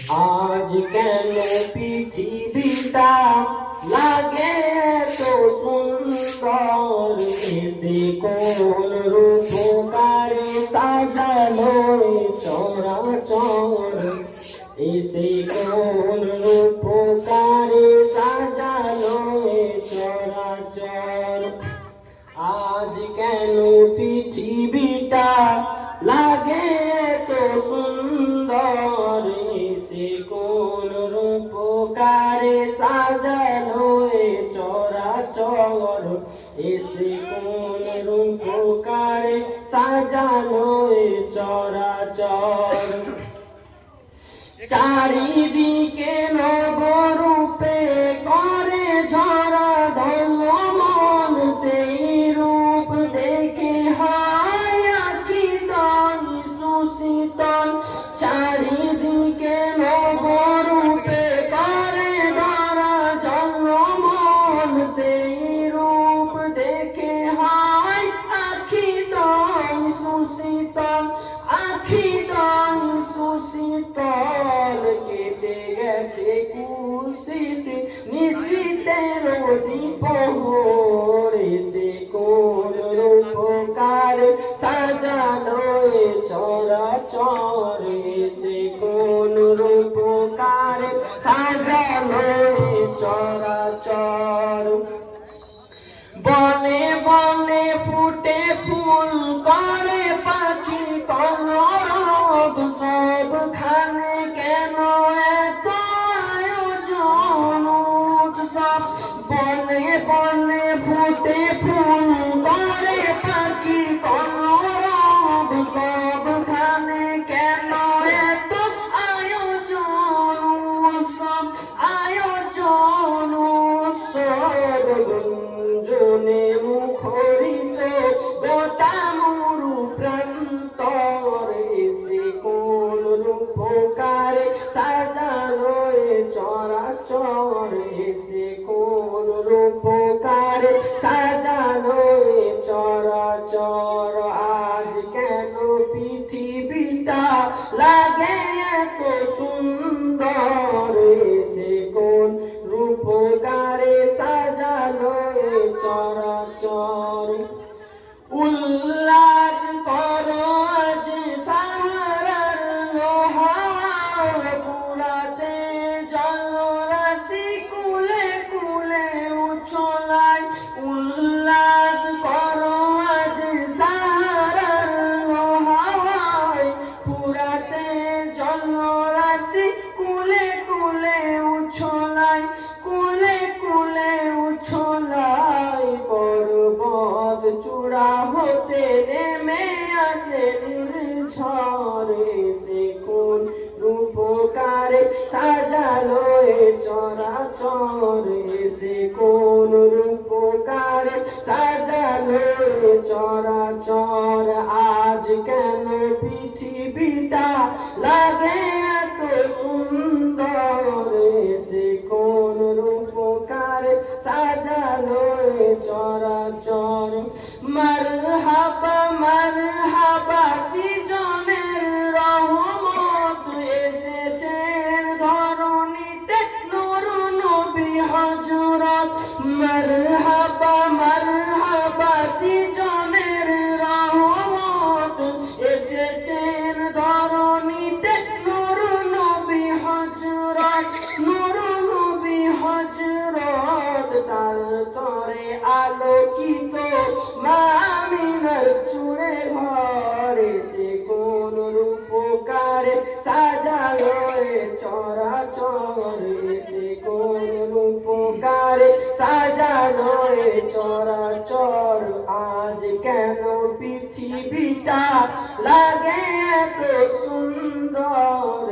আজ কেন পৃথিবীটা লাগে এত সুন্দর, এসে কোন রূপকারে সাজালো এ চরাচর, এসে কোন রূপকারে সাজালো এ চরাচর। আজ কেন পৃথিবীটা লাগে এত সুন্দর, এসে কোন রূপকারে সাজালো এ চরাচর, এসে কোন রূপকারে সাজালো এ চরাচর। চারিদিকে নবরূপে করে ঝরা ধর্মমন, সেই রূপ দেখে হয় আখি দানি সুশীতল। চারিদিকে নবরূপে করে ধরা ধর্মমন, সেই রূপ দেখে হয় আখি দানি সুশীতল, আখি দানি সুশীতল। কেটে গেছে কুশিতে নিশীতের দ্বীপহর, এসে কোন রূপকার সাজালো এ চরাচর, এসে কোন রূপকার সাজালো এ চরাচর। বনে বনে ফুটে ফুল করে পাখি কলরব, সবখানে কেন এত আয়োজন উৎসব। বনে বনে ফুটে ফুল করে পাখি কলরব, সবখানে কেন এত আয়োজন উৎসব, আয়োজন উৎসব। গুঞ্জনে মুখরিত গোটা মরু প্রান্তর, এসে কোন রূপকারে সাজালো এ চরাচর, এসে কোন রূপকারে সাজালো এ চরাচর। আজ কেন পৃথিবীটা লাগে এত সুন্দর, এসে কোন রূপকারে সাজালো এ চরাচর। উল্লাস করো আজ সাহারার লোহার, পুরাতে জলরাশি কুলে কুলে উছলায়। উল্লাস করো আজ সাহারার লোহার, পুরাতে জলরাশি কুলে কুলে উছলায়, কুলে কুলে উছলায়। পর্বত চূড়া হতে নেমে আসে নির্ঝর, এসে কোন রূপকারে সাজালো এ চরাচর, এসে কোন রূপকারে সাজালো এ চরাচর। আজ কেন পৃথিবীটা লাগে এত সুন্দর, এসে কোন রূপকারে সাজালো এ চরাচর। মারহাবা মারহাবা সৃজনের রহমত, এসেছেন ধরণীতে নূর নবী হযরত। মারহাবা মারহাবা সৃজনের রহমত, এসেছেন ধরণীতে নূর নবী হযরত, নূর নবী হযরত। তার তরে আলোকিত মা আমিনার চূড়ে ঘর, এসে কোন রূপকারে সাজালো এ চরাচর, এসে কোন রূপকারে সাজালো এ চরাচর। আজ কেন পৃথিবীটা লাগে এত সুন্দর,